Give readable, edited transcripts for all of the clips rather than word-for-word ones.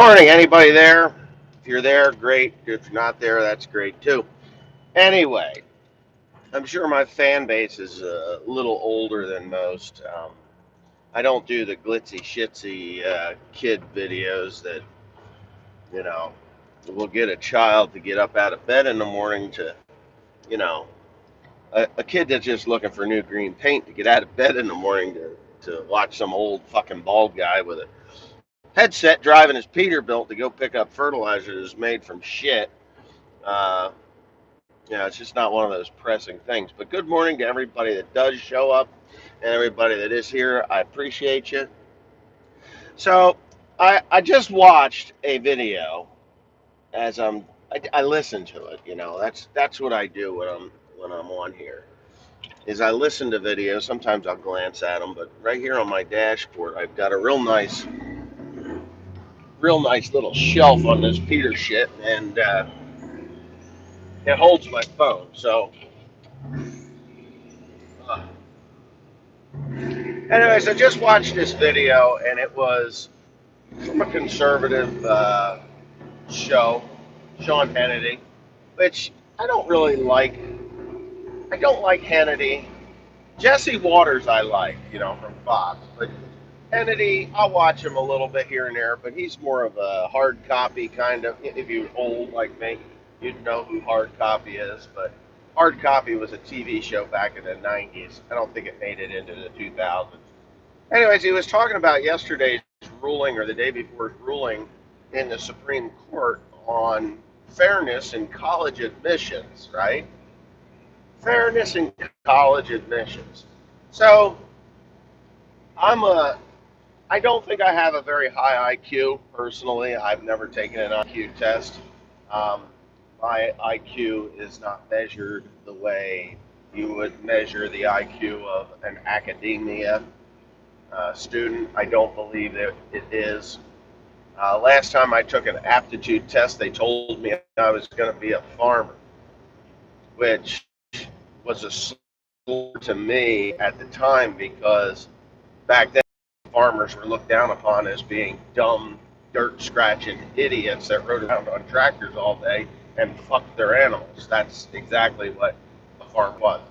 Morning, anybody there? If you're there, great. If you're not there, that's great too. Anyway, I'm sure my fan base is a little older than most. I don't do the glitzy shitsy kid videos that, you know, will get a child to get up out of bed in the morning to, you know, a kid that's just looking for new green paint to get out of bed in the morning to watch some old fucking bald guy with a headset driving his Peterbilt to go pick up fertilizer that's made from shit. Uh, it's just not one of those pressing things. But good morning to everybody that does show up and everybody that is here. I appreciate you. So I just watched a video as I listen to it. That's what I do when I'm on here. Is I listen to videos. Sometimes I'll glance at them, but right here on my dashboard, I've got a real nice little shelf on this Peter shit, and it holds my phone. So, uh, anyways, I just watched this video, and it was from a conservative show, Sean Hannity, which I don't really like. I don't like Hannity. Jesse Waters I like, from Fox, but Hannity, I'll watch him a little bit here and there, but he's more of a hard copy kind of. If you're old like me, you'd know who hard copy is, but hard copy was a TV show back in the 90s. I don't think it made it into the 2000s. Anyways, he was talking about yesterday's ruling or the day before's ruling in the Supreme Court on fairness in college admissions, right? Fairness in college admissions. So I'm a I don't think I have a very high IQ personally. I've never taken an IQ test. Um, my IQ is not measured the way you would measure the IQ of an academia student. I don't believe that it is. Last time I took an aptitude test, they told me I was going to be a farmer, which was a slur to me at the time because back then farmers were looked down upon as being dumb, dirt scratching idiots that rode around on tractors all day and fucked their animals. That's exactly what a farm was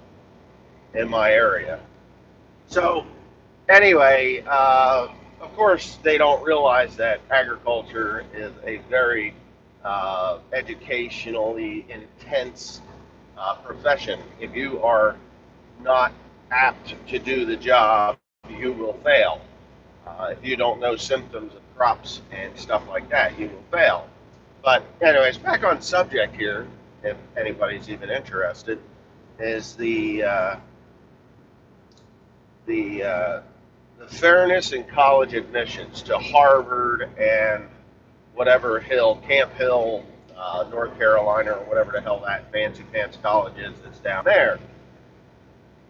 in my area. So, anyway, of course, they don't realize that agriculture is a very educationally intense profession. If you are not apt to do the job, you will fail. If you don't know symptoms of crops and stuff like that, you will fail. But anyways, back on subject here, if anybody's even interested, is the the fairness in college admissions to Harvard and whatever Camp Hill, North Carolina, or whatever the hell that fancy pants college is that's down there.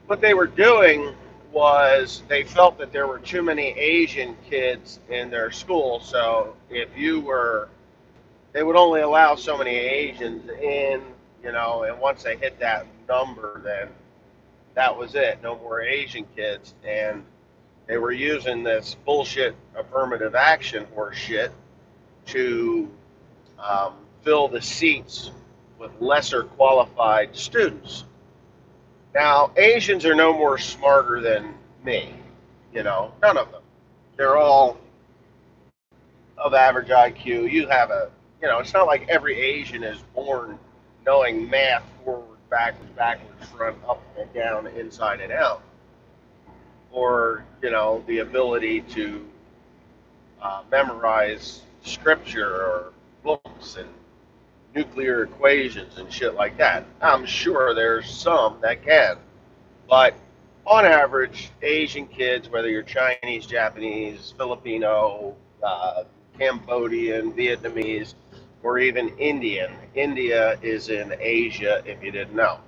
What they were doing was they felt that there were too many Asian kids in their school. So if you were, they would only allow so many Asians in, and once they hit that number, then that was it. No more Asian kids. And they were using this bullshit affirmative action horse shit to um, fill the seats with lesser qualified students. Now, Asians are no more smarter than me, none of them. They're all of average IQ. You have it's not like every Asian is born knowing math forward, backwards, front, up and down, inside and out, or, the ability to memorize scripture or books and nuclear equations and shit like that. I'm sure there's some that can. But on average, Asian kids, whether you're Chinese, Japanese, Filipino, Cambodian, Vietnamese, or even Indian, India is in Asia if you didn't know.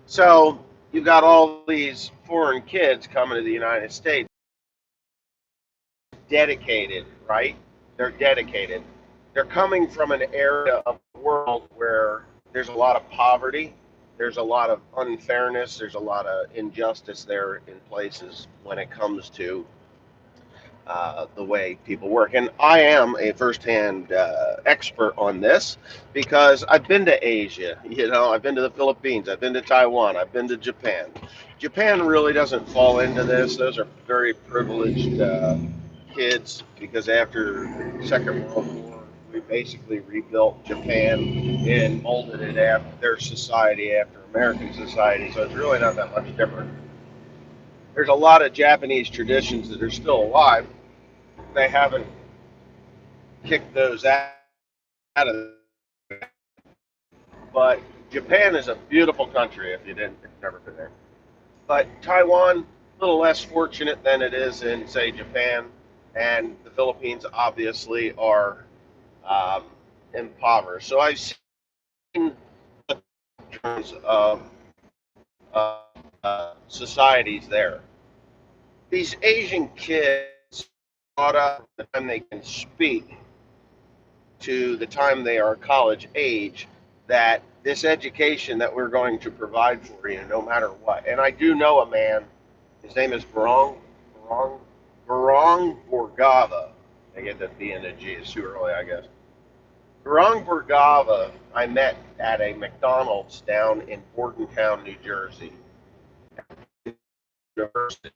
So you got all these foreign kids coming to the United States, dedicated, right? They're dedicated. They're coming from an area of the world where there's a lot of poverty, there's a lot of unfairness, there's a lot of injustice there in places when it comes to the way people work. And I am a firsthand expert on this because I've been to Asia. I've been to the Philippines, I've been to Taiwan, I've been to Japan. Japan really doesn't fall into this. Those are very privileged kids because after the Second World War, we basically rebuilt Japan and molded it after their society, after American society. So it's really not that much different. There's a lot of Japanese traditions that are still alive. They haven't kicked those out of it. But Japan is a beautiful country if you've never been there. But Taiwan, a little less fortunate than it is in, say, Japan, and the Philippines obviously are um, impoverished. So I've seen the terms of societies there. These Asian kids brought up the time they can speak to the time they are college age, that this education that we're going to provide for you no matter what. And I do know a man, his name is Garang Borgava. I get the B and the G, it's too early, I guess. Garang Borgava, I met at a McDonald's down in Bordentown, New Jersey University.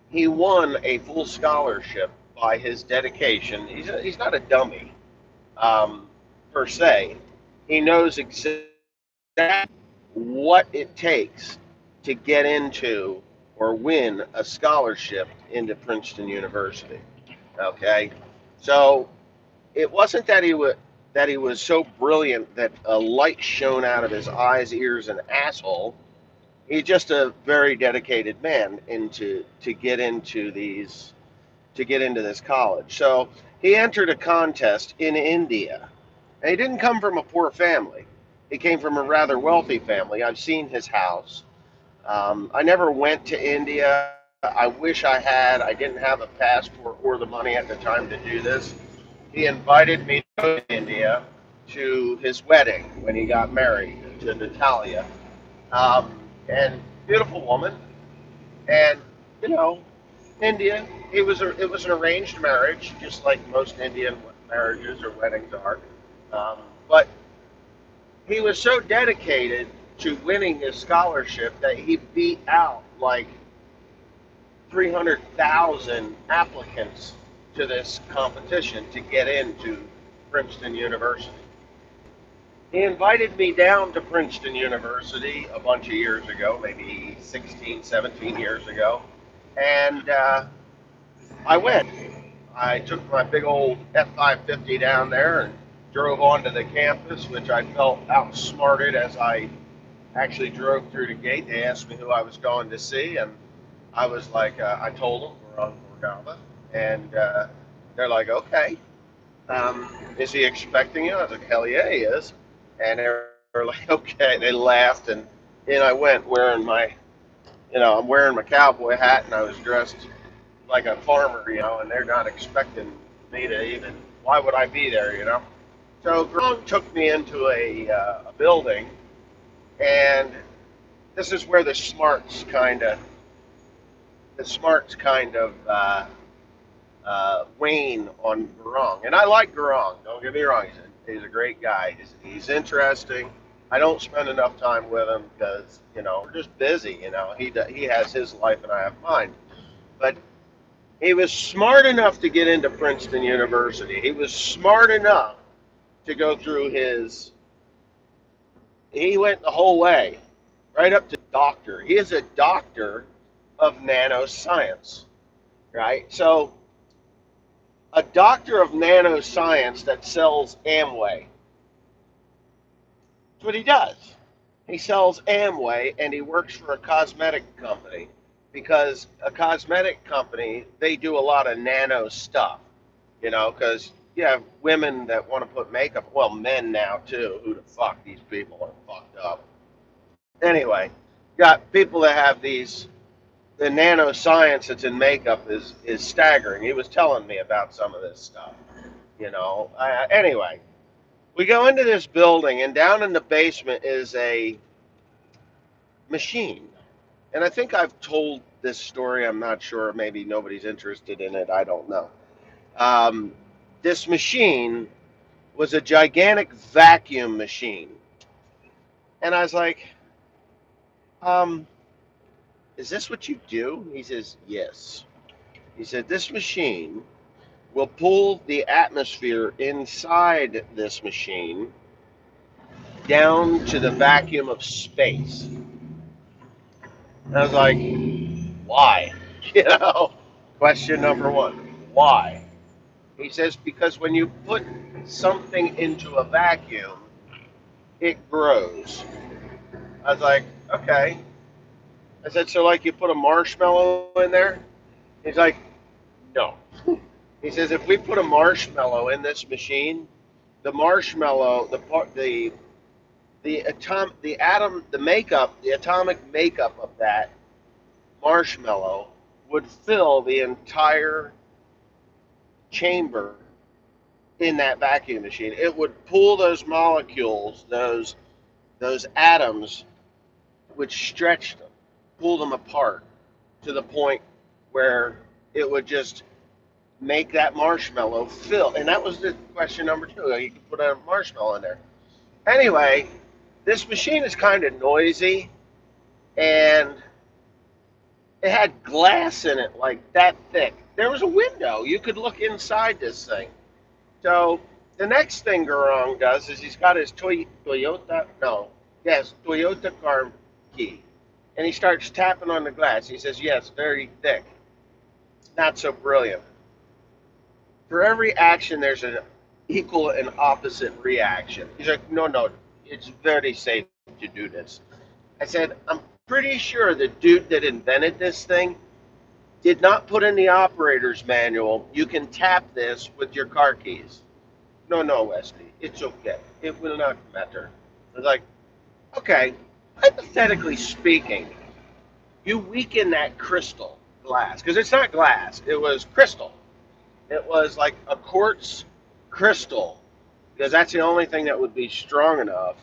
He won a full scholarship by his dedication. He's not a dummy, per se. He knows exactly what it takes to get into or win a scholarship into Princeton University. Okay, so it wasn't that he was so brilliant that a light shone out of his eyes, ears, and asshole. He's just a very dedicated man to get into this college. So he entered a contest in India. And he didn't come from a poor family. He came from a rather wealthy family. I've seen his house. I never went to India. I wish I had. I didn't have a passport or the money at the time to do this. He invited me to go to India to his wedding when he got married to Natalia. And beautiful woman. And, you know, India, it was an arranged marriage, just like most Indian marriages or weddings are. But he was so dedicated to winning his scholarship that he beat out like 300,000 applicants to this competition to get into Princeton University. He invited me down to Princeton University a bunch of years ago, maybe 16, 17 years ago, and I went. I took my big old F-550 down there and drove onto the campus, which I felt outsmarted as I actually drove through the gate. They asked me who I was going to see, and I was like, I told them we're on Morgana, and they're like, okay, is he expecting you? I was like, hell yeah, he is. And they were like, okay. They laughed, and in I went wearing I'm wearing my cowboy hat, and I was dressed like a farmer, and they're not expecting me to even. Why would I be there? So Gronk took me into a building, and this is where the smarts kind of wane on Gronk. And I like Gronk. Don't get me wrong. He's a great guy. He's interesting. I don't spend enough time with him because we're just busy. He has his life and I have mine. But he was smart enough to get into Princeton University. He was smart enough to go through he went the whole way, right up to doctor. He is a doctor of nanoscience, right? So, a doctor of nanoscience that sells Amway. That's what he does. He sells Amway and he works for a cosmetic company because a cosmetic company, they do a lot of nano stuff, because you have women that want to put makeup, well, men now too. Who the fuck? These people are fucked up. Anyway, got people that have the nanoscience that's in makeup is staggering. He was telling me about some of this stuff, Anyway, we go into this building, and down in the basement is a machine. And I think I've told this story. I'm not sure. Maybe nobody's interested in it. I don't know. Um, this machine was a gigantic vacuum machine. And I was like, um, is this what you do? He says, yes. He said, this machine will pull the atmosphere inside this machine down to the vacuum of space. And I was like, why? You know, question number one, why? He says, because when you put something into a vacuum, it grows. I was like, okay. I said, so like you put a marshmallow in there? He's like, no. He says, if we put a marshmallow in this machine, the marshmallow, the atomic makeup of that marshmallow would fill the entire chamber in that vacuum machine. It would pull those molecules, those atoms, would stretch them, pull them apart to the point where it would just make that marshmallow fill. And that was the question number two. You could put a marshmallow in there. Anyway, this machine is kind of noisy, and it had glass in it like that thick. There was a window. You could look inside this thing. So the next thing Gurung does is he's got his Toyota car key. And he starts tapping on the glass. He says, yes, very thick. Not so brilliant. For every action, there's an equal and opposite reaction. He's like, no, it's very safe to do this. I said, I'm pretty sure the dude that invented this thing did not put in the operator's manual, you can tap this with your car keys. No, Wesley, it's okay. It will not matter. I was like, okay, hypothetically speaking, you weaken that crystal glass, because it's not glass, it was crystal. It was like a quartz crystal, because that's the only thing that would be strong enough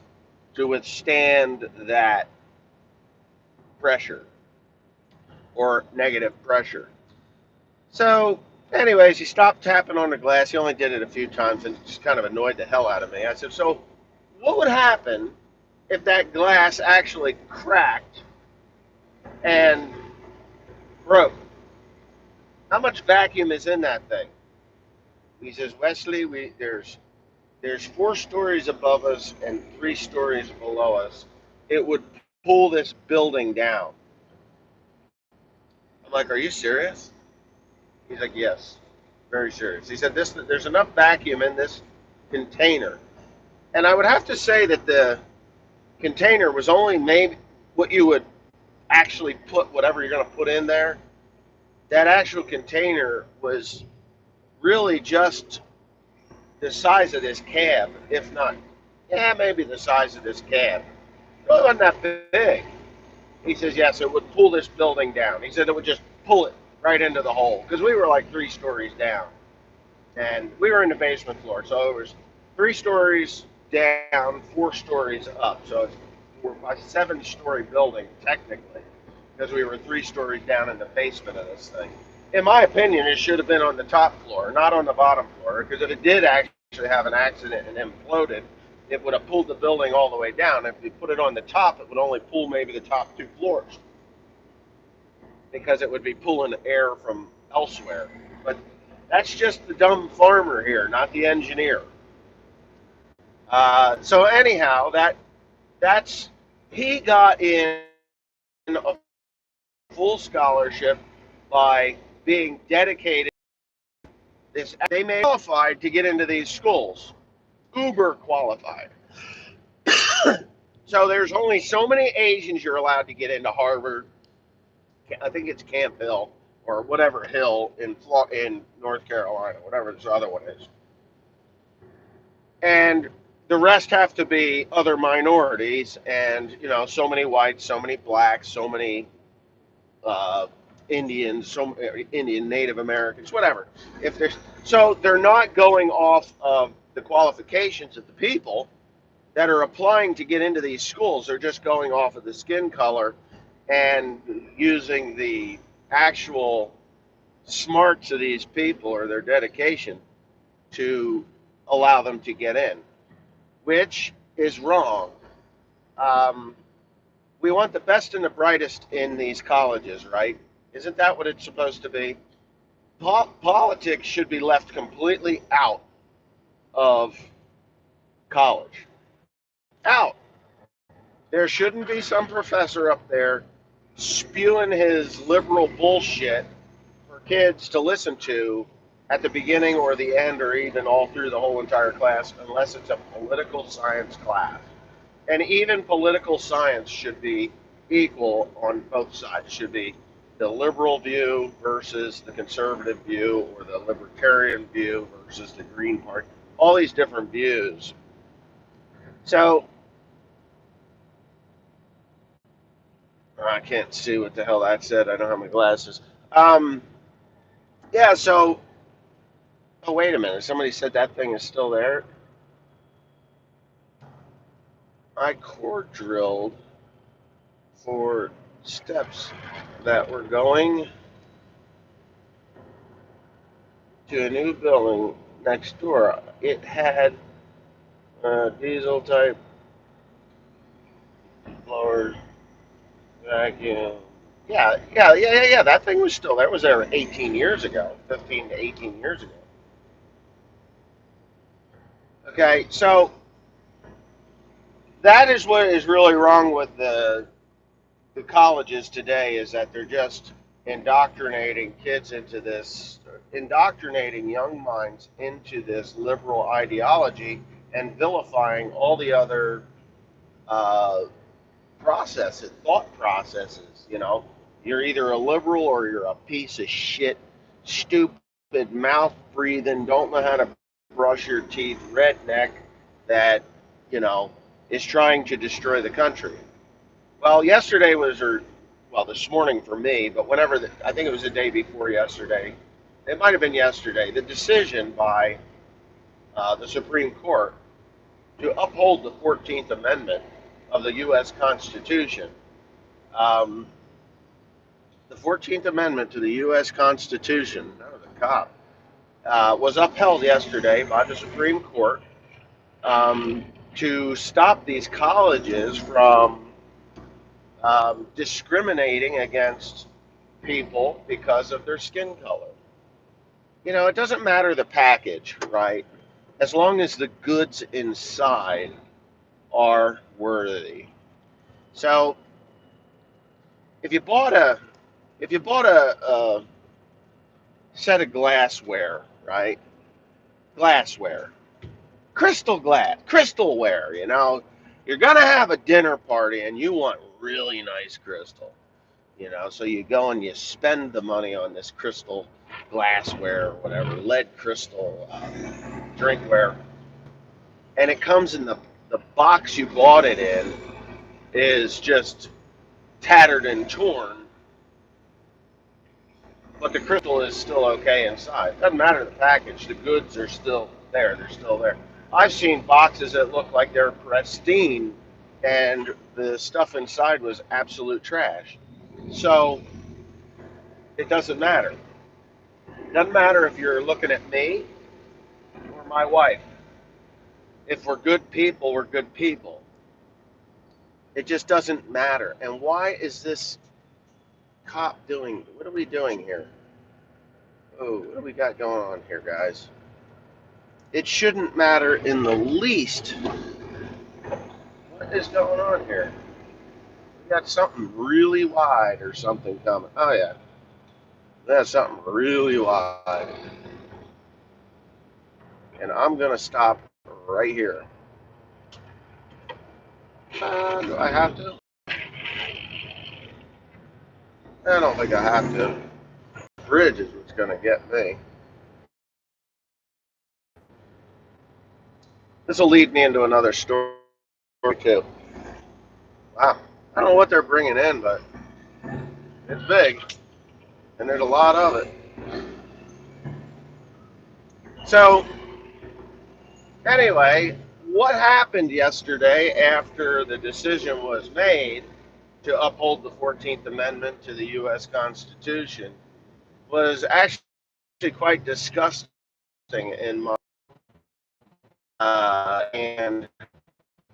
to withstand that pressure or negative pressure. So, anyways, he stopped tapping on the glass. He only did it a few times and just kind of annoyed the hell out of me. I said, so what would happen if that glass actually cracked and broke? How much vacuum is in that thing? He says, Wesley, there's 4 stories above us and 3 stories below us. It would pull this building down. I'm like, are you serious? He's like, yes, very serious. He said, there's enough vacuum in this container. And I would have to say that the container was only made what you would actually put, whatever you're going to put in there. That actual container was really just the size of this cab, if not, maybe the size of this cab. It really wasn't that big. He says, yes, it would pull this building down. He said it would just pull it right into the hole, because we were like 3 stories down. And we were in the basement floor, so it was 3 stories down, 4 stories up. So it's a 7-story building, technically, because we were 3 stories down in the basement of this thing. In my opinion, it should have been on the top floor, not on the bottom floor, because if it did actually have an accident and imploded, it would have pulled the building all the way down. If we put it on the top, it would only pull maybe the top 2 floors, because it would be pulling air from elsewhere. But that's just the dumb farmer here, not the engineer. So anyhow, that's he got in a full scholarship by being dedicated. They made qualified to get into these schools, uber qualified. So there's only so many Asians you're allowed to get into Harvard. I think it's Camp Hill or whatever hill in North Carolina, whatever this other one is. And the rest have to be other minorities, and so many whites, so many blacks, so many uh, Indians, so Indian Native Americans, whatever. If there's so they're not going off of the qualifications of the people that are applying to get into these schools. They're just going off of the skin color and using the actual smarts of these people or their dedication to allow them to get in, which is wrong. Um, we want the best and the brightest in these colleges, right? Isn't that what it's supposed to be? Politics should be left completely out of college. Out. There shouldn't be some professor up there spewing his liberal bullshit for kids to listen to at the beginning or the end or even all through the whole entire class unless it's a political science class. And even political science should be equal on both sides. Should be the liberal view versus the conservative view, or the libertarian view versus the Green Party. All these different views. So I can't see what the hell that said. I don't have my glasses. Um, yeah. So, oh wait a minute. Somebody said that thing is still there. I core drilled for steps that were going to a new building next door. It had diesel type blowers, vacuum. Yeah. That thing was still there. It was there 18 years ago, 15 to 18 years ago. Okay, so that is what is really wrong with the colleges today, is that they're just indoctrinating kids into this, indoctrinating young minds into this liberal ideology and vilifying all the other uh, thought processes. You're either a liberal or you're a piece of shit, stupid, mouth breathing, don't know how to brush your teeth, redneck that, you know, is trying to destroy the country. Well, yesterday was, or well, this morning for me, but I think it was the day before yesterday. It might have been yesterday. The decision by the Supreme Court to uphold the 14th Amendment of the U.S. Constitution. Um, the 14th Amendment to the U.S. Constitution, no, the cop, was upheld yesterday by the Supreme Court, um, to stop these colleges from discriminating against people because of their skin color. It doesn't matter the package, right? As long as the goods inside are worthy. So if you bought a if you bought a set of glassware, right? Glassware, crystalware. You're gonna have a dinner party and you want really nice crystal. So you go and you spend the money on this crystal glassware or whatever, lead crystal drinkware, and it comes in the box you bought it in is just tattered and torn, but the crystal is still okay inside. Doesn't matter the package, the goods are still there. They're still there. I've seen boxes that look like they're pristine, and the stuff inside was absolute trash. So it doesn't matter. It doesn't matter if you're looking at me or my wife. If we're good people, we're good people. It just doesn't matter. And why is this cop doing? What are we doing here? Oh, what do we got going on here, guys? It shouldn't matter in the least. What is going on here? We got something really wide or something coming. Oh yeah, that's something really wide. And I'm gonna stop right here. Do I have to? I don't think I have to. The bridge is what's gonna get me. This will lead me into another story too. Wow, I don't know what they're bringing in, but it's big, and there's a lot of it. So, anyway, what happened yesterday after the decision was made to uphold the 14th Amendment to the U.S. Constitution was actually quite disgusting in my and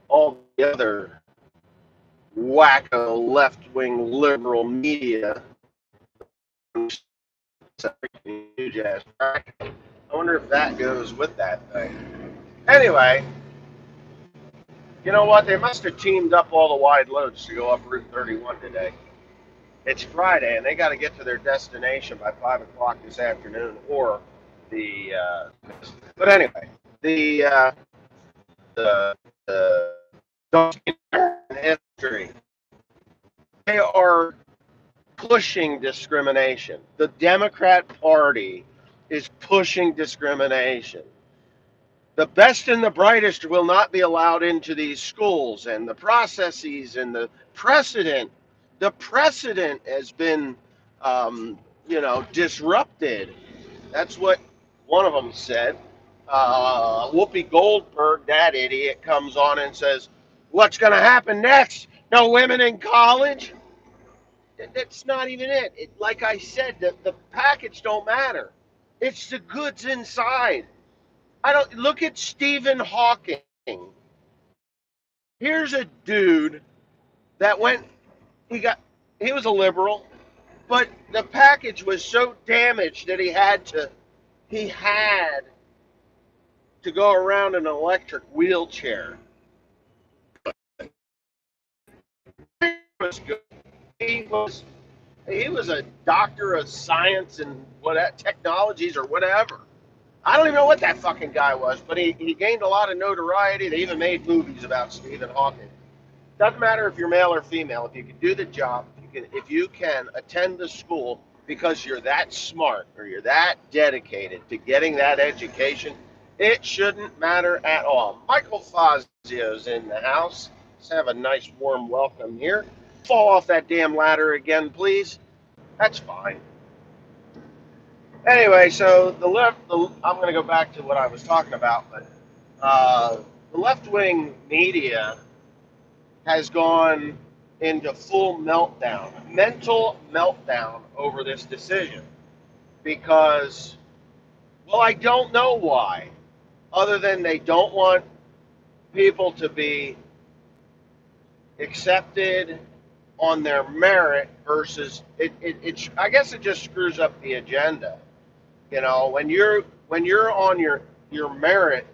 all the other wacko left-wing liberal media. Huge ass. I wonder if that goes with that thing. Anyway, you know what? They must have teamed up all the wide loads to go up Route 31 today. It's Friday, and they got to get to their destination by 5 o'clock this afternoon, or the. But anyway, the history. They are pushing discrimination. The Democrat Party is pushing discrimination. The best and the brightest will not be allowed into these schools, and the processes and the precedent has been, disrupted. That's what one of them said. Whoopi Goldberg, that idiot, comes on and says, "What's going to happen next? No women in college?" That's not even it. Like I said, the package don't matter. It's the goods inside. I don't look at Stephen Hawking. Here's a dude that went. He got. He was a liberal, but the package was so damaged that he had to. He had to go around in an electric wheelchair. He was good. He was. He was a doctor of science and what technologies or whatever. I don't even know what that fucking guy was, but he gained a lot of notoriety. They even made movies about Stephen Hawking. Doesn't matter if you're male or female. If you can do the job, if you can attend the school because you're that smart or you're that dedicated to getting that education, it shouldn't matter at all. Michael Fazio's in the house. Let's have a nice warm welcome here. Fall off that damn ladder again, please. That's fine. Anyway, so I'm going to go back to what I was talking about, but the left-wing media has gone into full meltdown, mental meltdown over this decision because, well, I don't know why, other than they don't want people to be accepted on their merit versus it. I guess it just screws up the agenda. You know, when you're on your merit,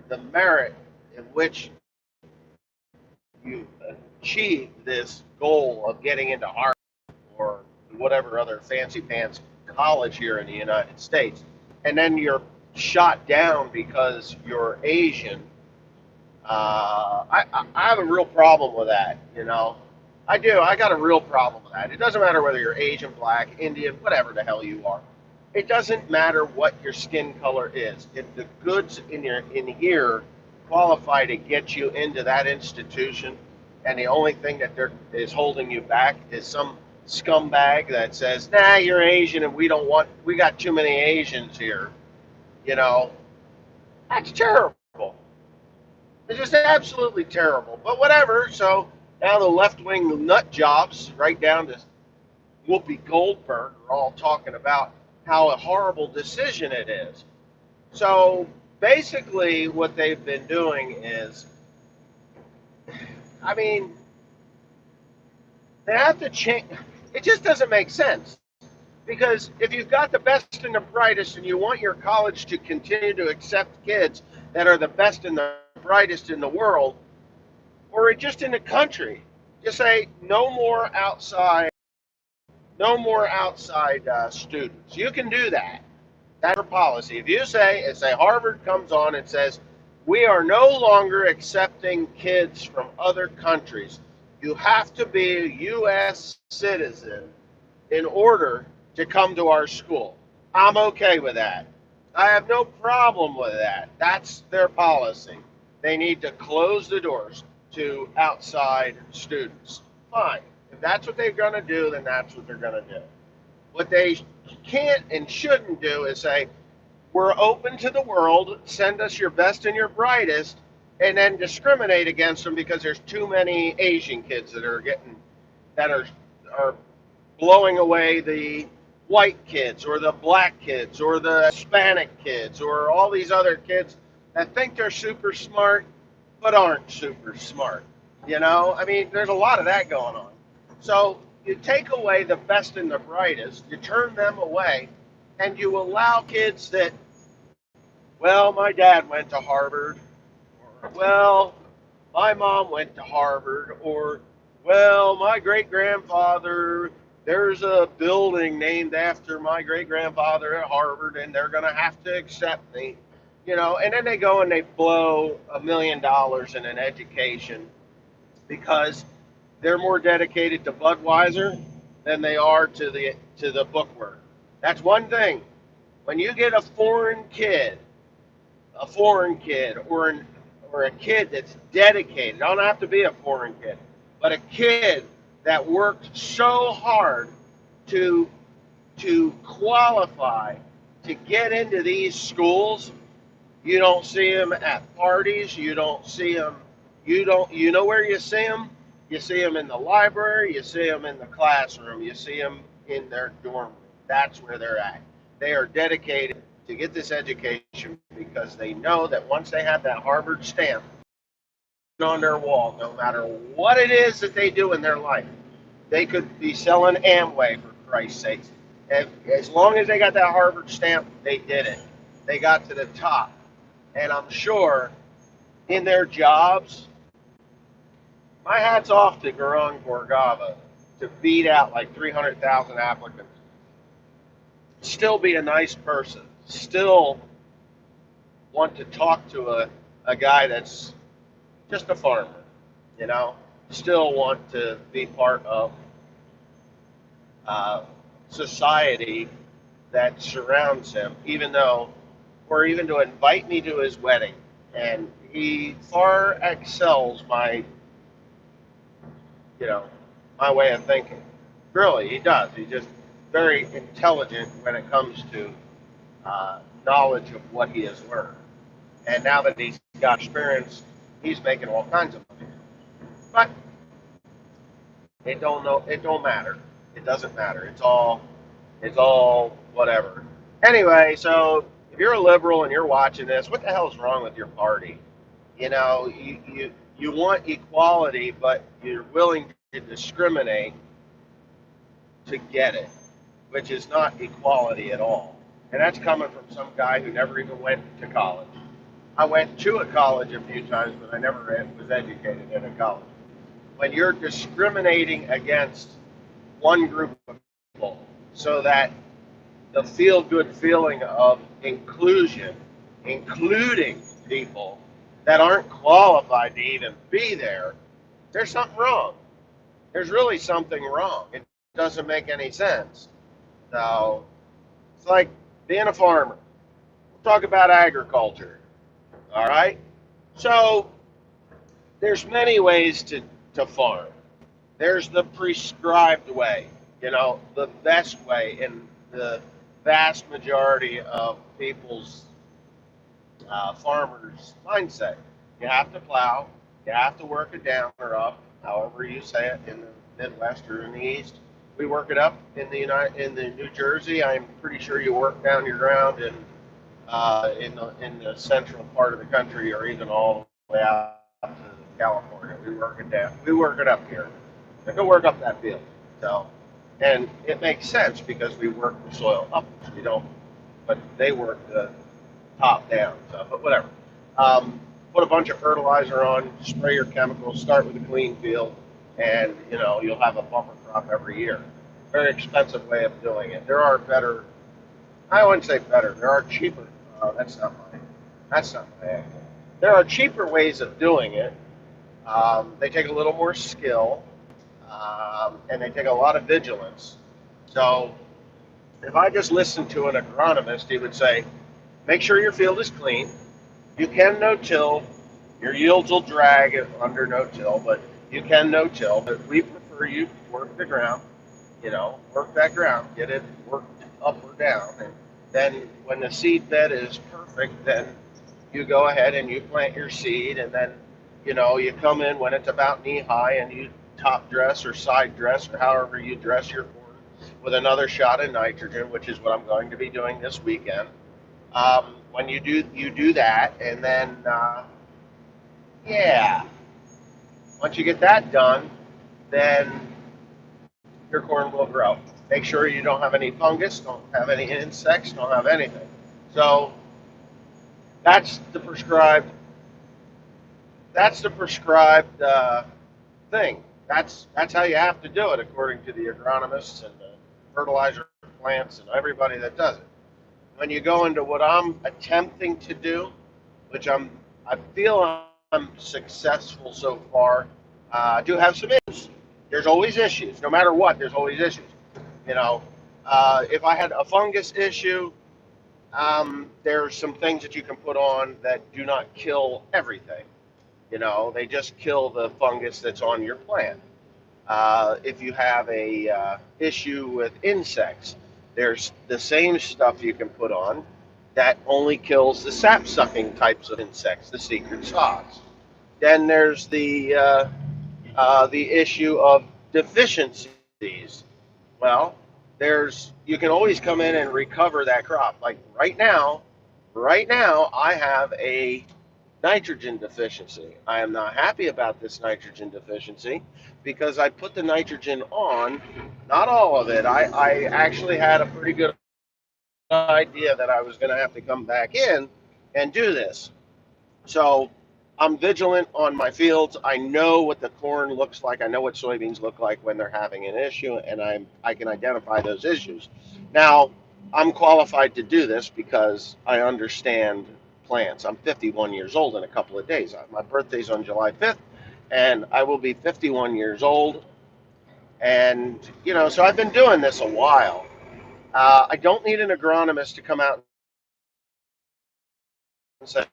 the merit in which you achieve this goal of getting into Harvard or whatever other fancy pants college here in the United States, and then you're shot down because you're Asian. I have a real problem with that. You know, I do. I got a real problem with that. It doesn't matter whether you're Asian, black, Indian, whatever the hell you are. It doesn't matter what your skin color is. If the goods in here qualify to get you into that institution, and the only thing that is holding you back is some scumbag that says, "Nah, you're Asian, and we got too many Asians here." You know, that's terrible. It's just absolutely terrible. But whatever. So now the left-wing nut jobs, right down to Whoopi Goldberg, are all talking about how a horrible decision it is. So basically, what they've been doing is, I mean, they have to change. It just doesn't make sense. Because if you've got the best and the brightest and you want your college to continue to accept kids that are the best and the brightest in the world, or just in the country, just say no more outside students. You can do that. That's our policy. If you say Harvard comes on and says, we are no longer accepting kids from other countries, you have to be a U.S. citizen in order to come to our school. I'm okay with that. I have no problem with that. That's their policy. They need to close the doors to outside students. Fine. If that's what they're going to do, then that's what they're going to do. What they can't and shouldn't do is say, we're open to the world, send us your best and your brightest, and then discriminate against them because there's too many Asian kids that are blowing away the white kids or the black kids or the Hispanic kids or all these other kids that think they're super smart but aren't super smart. You know, I mean, there's a lot of that going on. So you take away the best and the brightest, you turn them away, and you allow kids that, well, my dad went to Harvard, or, well, my mom went to Harvard, or, well, my great grandfather, there's a building named after my great grandfather at Harvard, and they're going to have to accept me. You know, and then they go and they blow $1 million in an education because they're more dedicated to Budweiser than they are to the bookwork. That's one thing. When you get a foreign kid, or a kid that's dedicated. Don't have to be a foreign kid, but a kid that worked so hard to qualify to get into these schools. You don't see them at parties. You don't see them. You know where you see them? You see them in the library. You see them in the classroom. You see them in their dorm room. That's where they're at. They are dedicated to get this education because they know that once they have that Harvard stamp on their wall, no matter what it is that they do in their life, they could be selling Amway for Christ's sakes. As long as they got that Harvard stamp, they did it. They got to the top. And I'm sure in their jobs, my hat's off to Garang Gorgava to beat out like 300,000 applicants. Still be a nice person. Still want to talk to a guy that's just a farmer, you know. Still want to be part of society that surrounds him, even though, or even to invite me to his wedding. And he far excels you know, my way of thinking. Really, he does. He's just very intelligent when it comes to knowledge of what he has learned. And now that he's got experience, he's making all kinds of money. But it don't know. It don't matter. It doesn't matter. It's all whatever. Anyway, so if you're a liberal and you're watching this, what the hell is wrong with your party? You know, you want equality, but you're willing to discriminate to get it, which is not equality at all. And that's coming from some guy who never even went to college. I went to a college a few times, but I never was educated in a college. When you're discriminating against one group of people so that the feel good feeling of inclusion, including people that aren't qualified to even be there, there's something wrong. There's really something wrong. It doesn't make any sense. So it's like being a farmer. We'll talk about agriculture. All right. So there's many ways to farm. There's the prescribed way, you know, the best way in the vast majority of people's farmers' mindset. You have to plow, you have to work it down or up, however you say it in the Midwest or in the East. We work it up in the New Jersey. I'm pretty sure you work down your ground in the central part of the country, or even all the way out to California. We work it down. We work it up here. Go work up that field. So, and it makes sense because we work the soil upwards. We don't, but they work the top down. So, but whatever. Put a bunch of fertilizer on, spray your chemicals, start with a clean field, and you know you'll have a bumper crop every year. Very expensive way of doing it. There are better. I wouldn't say better. There are cheaper. That's not my. That's not my angle. There are cheaper ways of doing it. They take a little more skill, and they take a lot of vigilance. So, if I just listened to an agronomist, he would say, make sure your field is clean. You can no-till. Your yields will drag under no-till, but you can no-till. But we prefer you work the ground, you know, work that ground, get it worked up or down. And then when the seed bed is perfect, then you go ahead and you plant your seed, and then you come in when it's about knee high, and you top dress or side dress or however you dress your corn with another shot of nitrogen, which is what I'm going to be doing this weekend. When you do that, and then yeah, once you get that done, then your corn will grow. Make sure you don't have any fungus, don't have any insects, don't have anything. So that's the prescribed. That's the prescribed thing. That's how you have to do it according to the agronomists and the fertilizer plants and everybody that does it. When you go into what I'm attempting to do, which I feel I'm successful so far, I do have some issues. There's always issues. No matter what, there's always issues. You know, if I had a fungus issue, there's some things that you can put on that do not kill everything. They just kill the fungus that's on your plant. If you have a issue with insects, there's the same stuff you can put on that only kills the sap-sucking types of insects, the secret sauce. Then there's the issue of deficiencies. Well, you can always come in and recover that crop. Like right now, I have a nitrogen deficiency. I am not happy about this nitrogen deficiency because I put the nitrogen on, not all of it. I actually had a pretty good idea that I was going to have to come back in and do this. So I'm vigilant on my fields. I know what the corn looks like. I know what soybeans look like when they're having an issue, and I can identify those issues. Now, I'm qualified to do this because I understand plants. I'm 51 years old in a couple of days. My birthday's on July 5th, and I will be 51 years old. And, so I've been doing this a while. I don't need an agronomist to come out and say,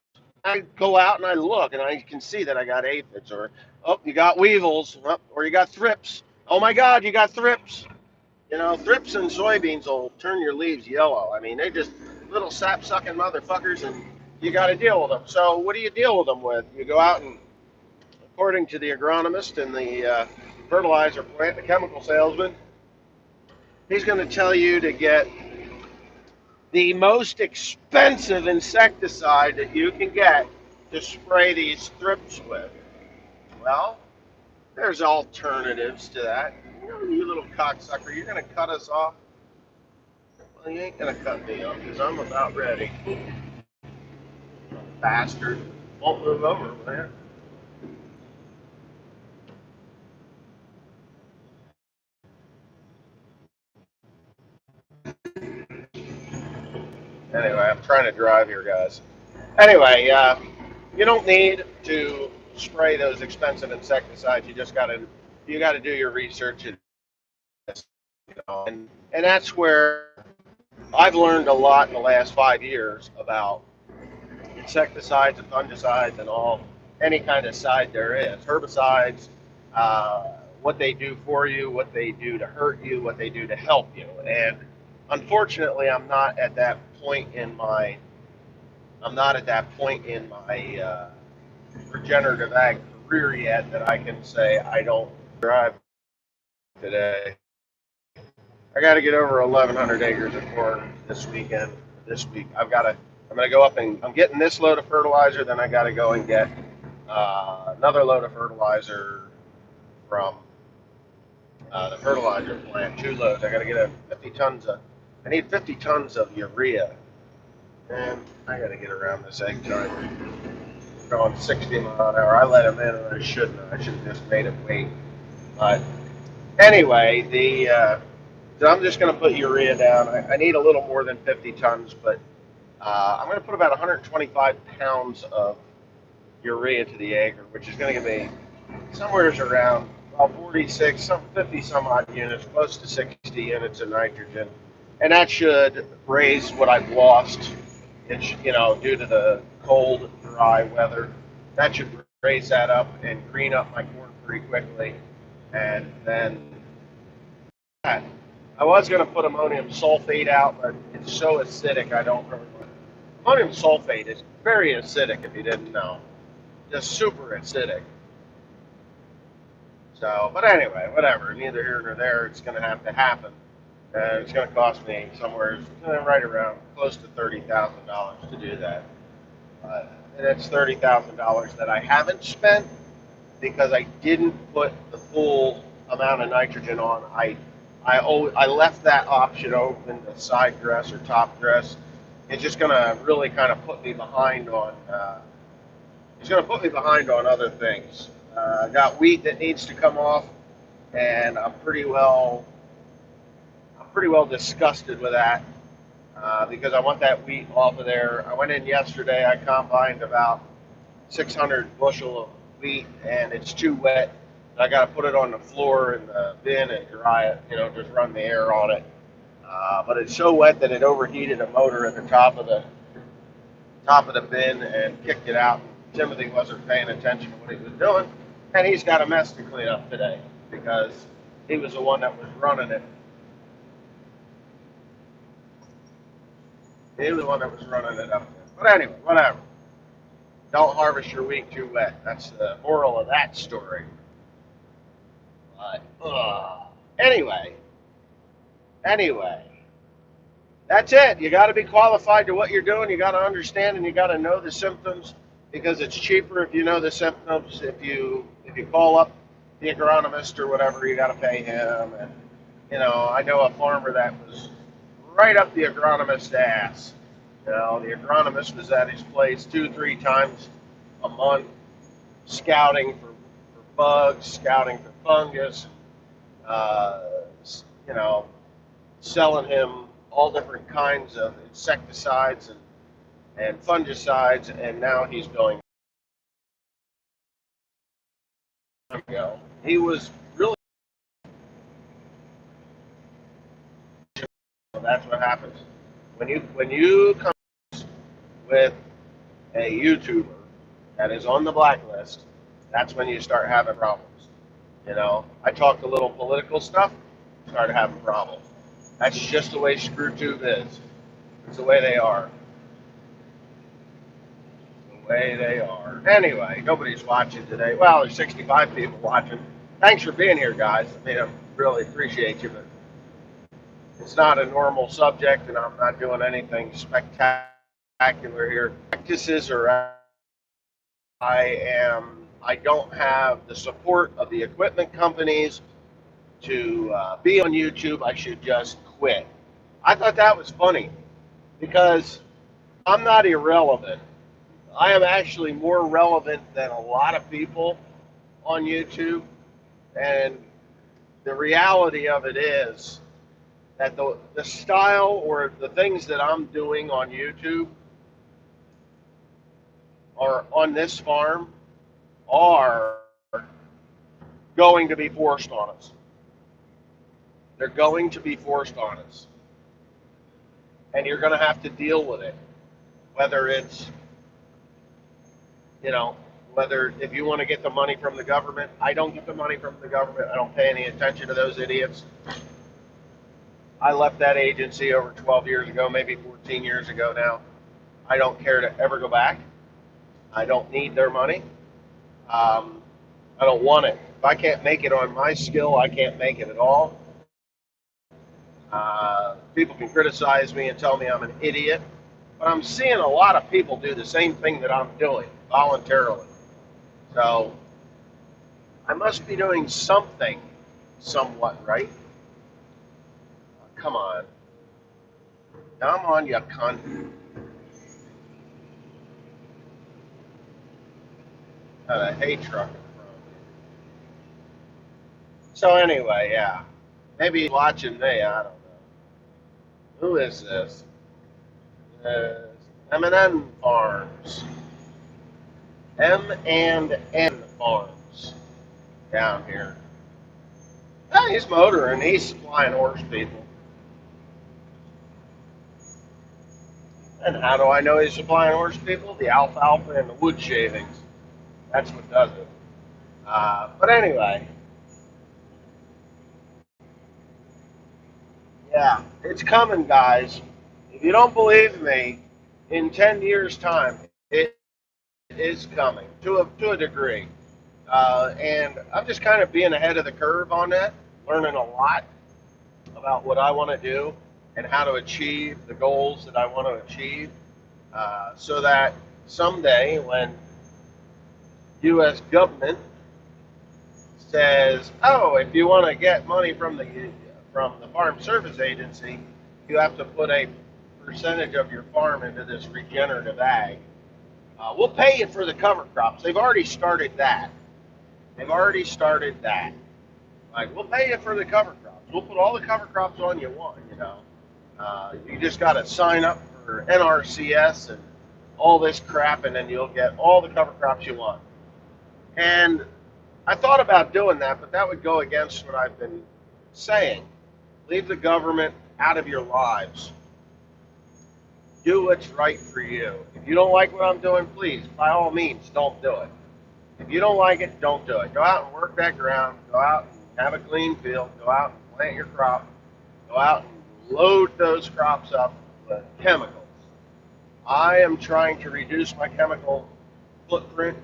I go out and I look and I can see that I got aphids, or oh, you got weevils, or you got thrips. Oh my God, you got thrips. Thrips and soybeans will turn your leaves yellow. I mean, they're just little sap sucking motherfuckers, and you got to deal with them. So what do you deal with them with? You go out and, according to the agronomist and the fertilizer plant, the chemical salesman, he's going to tell you to get the most expensive insecticide that you can get to spray these thrips with. Well, there's alternatives to that. You little cocksucker, you're going to cut us off? Well, you ain't going to cut me off because I'm about ready. Bastard. Won't move over, man. Anyway, I'm trying to drive here, guys. Anyway, you don't need to spray those expensive insecticides. You got to do your research, and that's where I've learned a lot in the last 5 years about insecticides and fungicides and any kind of side there is. Herbicides, what they do for you, what they do to hurt you, what they do to help you. And unfortunately, I'm not at that point in my regenerative ag career yet that I can say I don't drive today. I got to get over 1,100 acres of corn this weekend. This week, I'm going to go up and I'm getting this load of fertilizer. Then I got to go and get another load of fertilizer from the fertilizer plant. 2 loads. I got to get 50 tons of. I need 50 tons of urea, and I got to get around this egg timer. Going 60 mile an hour. I let him in, and I shouldn't. I should have just made him wait. But anyway, so I'm just going to put urea down. I need a little more than 50 tons, but I'm going to put about 125 pounds of urea to the acre, which is going to give me somewhere around 46, 50 some odd units, close to 60 units of nitrogen. And that should raise what I've lost, due to the cold, dry weather. That should raise that up and green up my corn pretty quickly. And then I was going to put ammonium sulfate out, but it's so acidic I don't really want it. Ammonium sulfate is very acidic, if you didn't know. Just super acidic. So, but anyway, whatever. Neither here nor there. It's going to have to happen. It's going to cost me somewhere right around close to $30,000 to do that. And it's $30,000 that I haven't spent because I didn't put the full amount of nitrogen on. I left that option open, the side dress or top dress. It's just going to really kind of put me behind on. It's going to put me behind on other things. I got wheat that needs to come off, and I'm pretty well disgusted with that because I want that wheat off of there. I went in yesterday. I combined about 600 bushel of wheat, and it's too wet. I got to put it on the floor in the bin and dry it. Just run the air on it. But it's so wet that it overheated a motor at the top of the bin and kicked it out. Timothy wasn't paying attention to what he was doing, and he's got a mess to clean up today because he was the one that was running it. He was the one that was running it up there. But anyway, whatever. Don't harvest your wheat too wet. That's the moral of that story. But anyway, that's it. You got to be qualified to what you're doing. You got to understand and you got to know the symptoms because it's cheaper if you know the symptoms. If you call up the agronomist or whatever, you got to pay him. And I know a farmer that was right up the agronomist's ass. The agronomist was at his place 2-3 times a month, scouting for bugs, scouting for fungus, uh, selling him all different kinds of insecticides and fungicides, and now he's going to go. He was really, that's what happens. When you come with a YouTuber that is on the blacklist, that's when you start having problems. I talked a little political stuff, started having problems. That's just the way ScrewTube is. It's the way they are. The way they are. Anyway, nobody's watching today. Well, there's 65 people watching. Thanks for being here, guys. I really appreciate you, but it's not a normal subject, and I'm not doing anything spectacular here. Practices are I don't have the support of the equipment companies to be on YouTube. I should just quit. I thought that was funny because I'm not irrelevant. I am actually more relevant than a lot of people on YouTube. And the reality of it is that the style or the things that I'm doing on YouTube or on this farm are going to be forced on us. They're going to be forced on us. And you're going to have to deal with it. Whether it's, whether if you want to get the money from the government, I don't get the money from the government. I don't pay any attention to those idiots. I left that agency over 12 years ago, maybe 14 years ago now. I don't care to ever go back. I don't need their money. I don't want it. If I can't make it on my skill, I can't make it at all. People can criticize me and tell me I'm an idiot, but I'm seeing a lot of people do the same thing that I'm doing voluntarily. So I must be doing something somewhat right. Come on. Come on, you cunt. Got a hay truck in front of me. So anyway, yeah. Maybe he's watching me, I don't know. Who is this? M&N Farms. M&N Farms. Down here. Yeah, he's motoring. He's supplying horse people. And how do I know he's supplying horse people? The alfalfa and the wood shavings. That's what does it. But anyway. Yeah, it's coming, guys. If you don't believe me, in 10 years' time, it is coming to a degree. And I'm just kind of being ahead of the curve on that, learning a lot about what I want to do and how to achieve the goals that I want to achieve, so that someday when U.S. government says, "Oh, if you want to get money from the Farm Service Agency, you have to put a percentage of your farm into this regenerative ag. We'll pay you for the cover crops." They've already started that. They've already started that. Like, we'll pay you for the cover crops. We'll put all the cover crops on you want. You just got to sign up for NRCS and all this crap, and then you'll get all the cover crops you want. And I thought about doing that, but that would go against what I've been saying. Leave the government out of your lives. Do what's right for you. If you don't like what I'm doing, please, by all means, don't do it. If you don't like it, don't do it. Go out and work that ground. Go out and have a clean field. Go out and plant your crop. Go out and load those crops up with chemicals. I am trying to reduce my chemical footprint.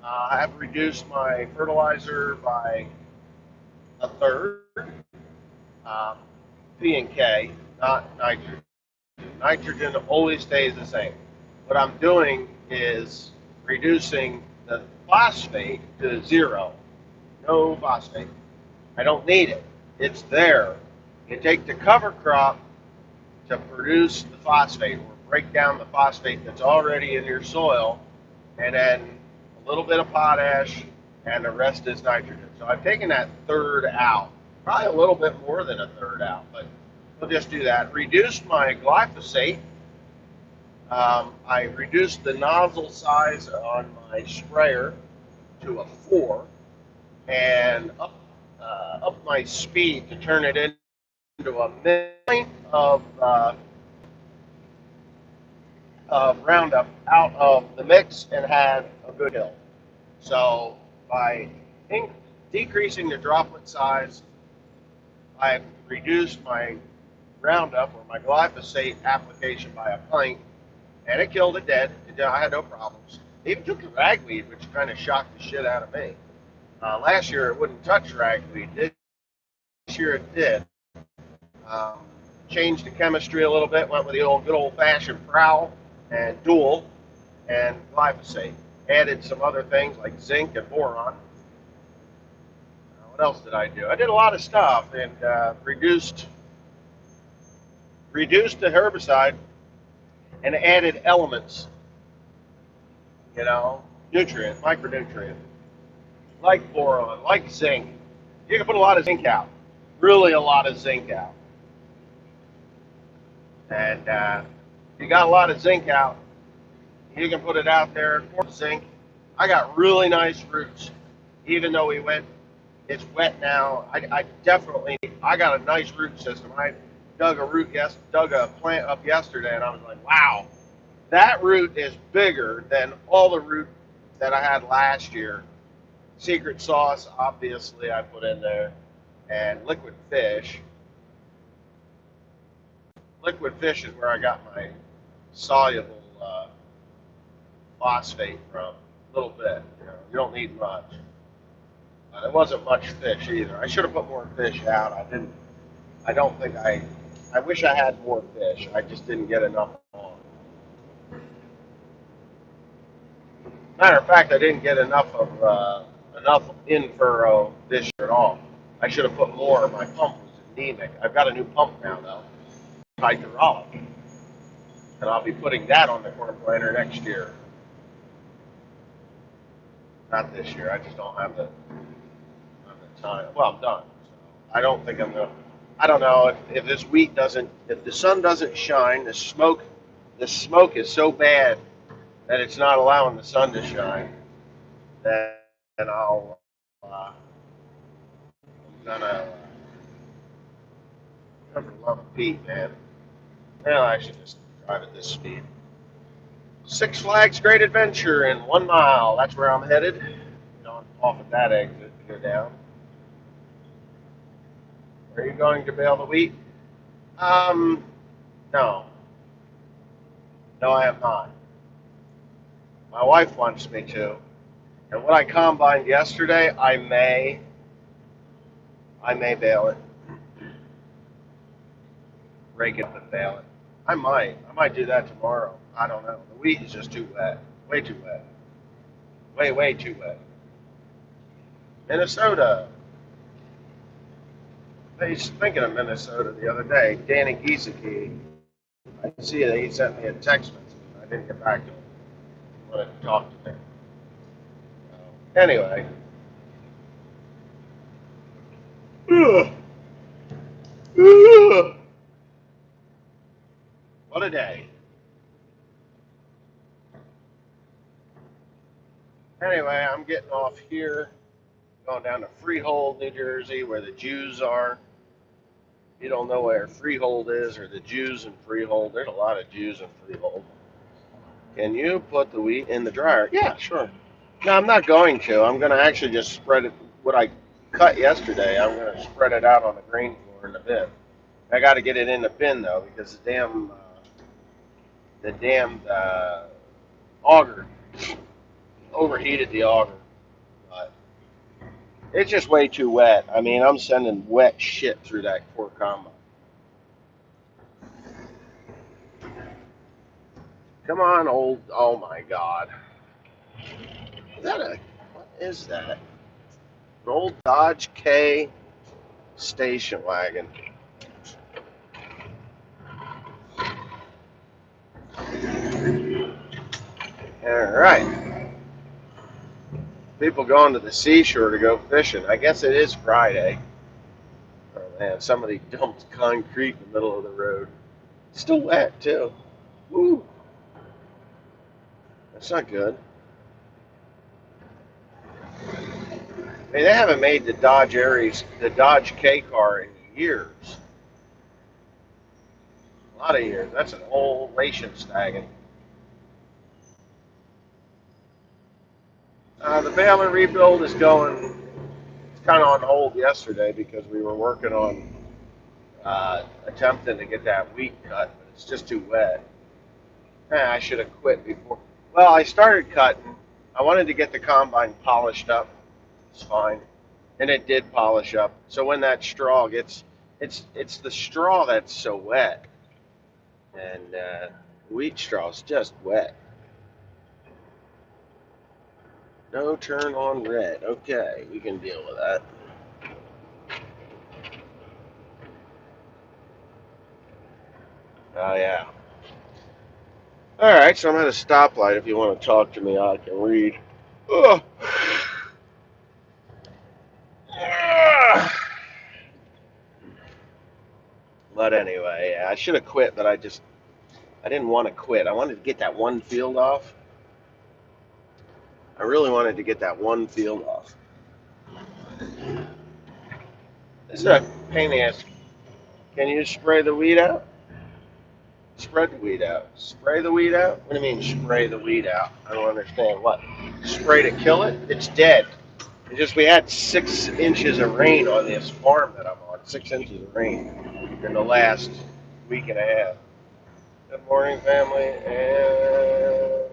I've reduced my fertilizer by a third. Um, P and K, not nitrogen. Nitrogen always stays the same. What I'm doing is reducing the phosphate to zero. No phosphate. I don't need it. It's there. You take the cover crop to produce the phosphate, or break down the phosphate that's already in your soil, and then a little bit of potash, and the rest is nitrogen. So I've taken that third out, probably a little bit more than a third out, but we'll just do that. Reduced my glyphosate. I reduced the nozzle size on my sprayer to a 4, and up my speed to turn it into a million of Roundup out of the mix and had a good hill. So by decreasing the droplet size, I've reduced my Roundup or my glyphosate application by a pint, and it killed it dead. I had no problems. It even took the ragweed, which kind of shocked the shit out of me. Last year it wouldn't touch ragweed. This year it did. Um, Changed the chemistry a little bit, went with the good old-fashioned prowl and dual and glyphosate. Added some other things like zinc and boron. What else did I do? I did a lot of stuff, and reduced the herbicide and added elements, nutrients, micronutrients, like boron, like zinc. You can put a lot of zinc out, really a lot of zinc out. And you got a lot of zinc out, you can put it out there for zinc. I got really nice roots, even though it's wet now. I got a nice root system. I dug a plant up yesterday, and I was like, wow, that root is bigger than all the root that I had last year. Secret sauce, obviously, I put in there, and liquid fish. Liquid fish is where I got my soluble phosphate from. A little bit, you don't need much. There wasn't much fish either. I should have put more fish out. I didn't. I don't think I wish I had more fish. I just didn't get enough on. Matter of fact, I didn't get enough in furrow this year at all. I should have put more. My pump was anemic. I've got a new pump now though, hydraulic, and I'll be putting that on the corn planter next year. Not this year. I just don't have the time. Well, I'm done. So I don't think I'm gonna. I don't know if this wheat doesn't. If the sun doesn't shine, the smoke is so bad that it's not allowing the sun to shine. Then I'll. I'm gonna. Never love a Pete, man. Well, I should just drive at this speed. Six Flags Great Adventure in 1 mile. That's where I'm headed. Off at that exit to go down. Are you going to bale the wheat? No. No, I am not. My wife wants me to. And what I combined yesterday, I may bale it, rake it up and bale it. I might do that tomorrow. I don't know. The wheat is just too wet, way too wet, way too wet. Minnesota. I was thinking of Minnesota the other day. Danny Giesecke. I see that he sent me a text message. I didn't get back to him. He wanted to talk to me. Anyway. What a day. Anyway, I'm getting off here, going down to Freehold, New Jersey, where the Jews are. If you don't know where Freehold is, or the Jews in Freehold, there's a lot of Jews in Freehold. Can you put the wheat in the dryer? Yeah, sure. No, I'm not going to. I'm going to actually just spread it. What I cut yesterday, I'm going to spread it out on the grain floor in the bin. I got to get it in the bin though, because the damn auger overheated the auger. But it's just way too wet. I mean, I'm sending wet shit through that poor combine. Come on, old. Oh my God. What is that? An old Dodge K station wagon. All right. People going to the seashore to go fishing. I guess it is Friday. Oh man, somebody dumped concrete in the middle of the road. It's still wet too. Woo. That's not good. I mean, they haven't made the Dodge Aries, the Dodge K car in years. A lot of years. That's an old ration stagging. The baler rebuild is going. It's kind of on hold yesterday because we were working on attempting to get that wheat cut, but it's just too wet. I should have quit before. Well, I started cutting. I wanted to get the combine polished up. It's fine, and it did polish up. So when that straw gets, it's the straw that's so wet, and wheat straw is just wet. No turn on red. Okay, we can deal with that. Oh yeah. All right, so I'm at a stoplight. If you want to talk to me, I can read. Ugh. But anyway, yeah, I should have quit, but I didn't want to quit. I wanted to get that one field off. I really wanted to get that one field off. This is a pain in the ass. Can you spray the weed out? Spread the weed out. Spray the weed out? What do you mean spray the weed out? I don't understand. What? Spray to kill it? It's dead. It's just we had 6 inches of rain on this farm that I'm on. 6 inches of rain in the last week and a half. Good morning, family. And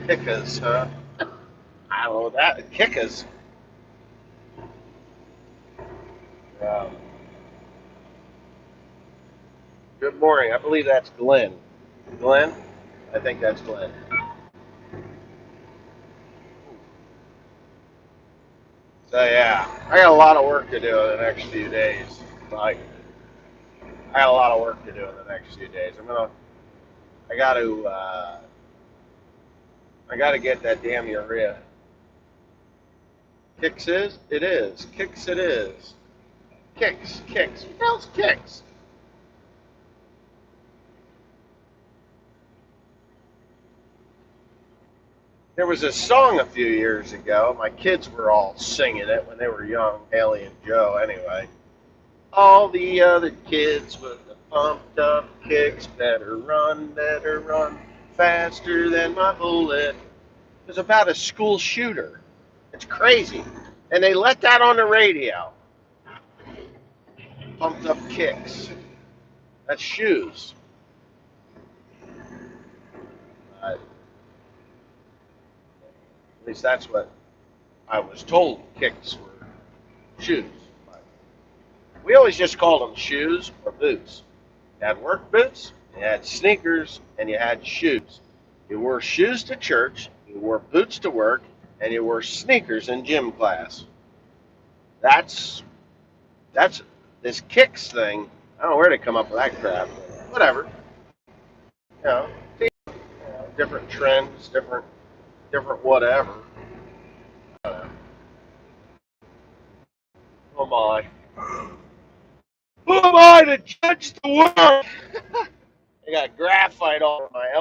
kickers, huh? I don't know that. Kickers. Um, good morning. I believe that's Glenn. Glenn? I think that's Glenn. So yeah, I got a lot of work to do in the next few days. Like, I got a lot of work to do in the next few days. I got to, I got to get that damn urea. Kicks is? It is. Kicks it is. Kicks. What the hell's kicks? There was a song a few years ago. My kids were all singing it when they were young, Haley and Joe, anyway. All the other kids with the pumped up kicks better run faster than my bullet. It was about a school shooter. It's crazy. And they let that on the radio. Pumped up kicks. That's shoes. At least that's what I was told kicks were shoes. But we always just called them shoes or boots. You had work boots, you had sneakers, and you had shoes. You wore shoes to church, you wore boots to work, and you wore sneakers in gym class. That's this kicks thing. I don't know where they come up with that crap. Whatever. You know, different trends, different whatever. Who am I? Who am I to judge the world? I got graphite all over my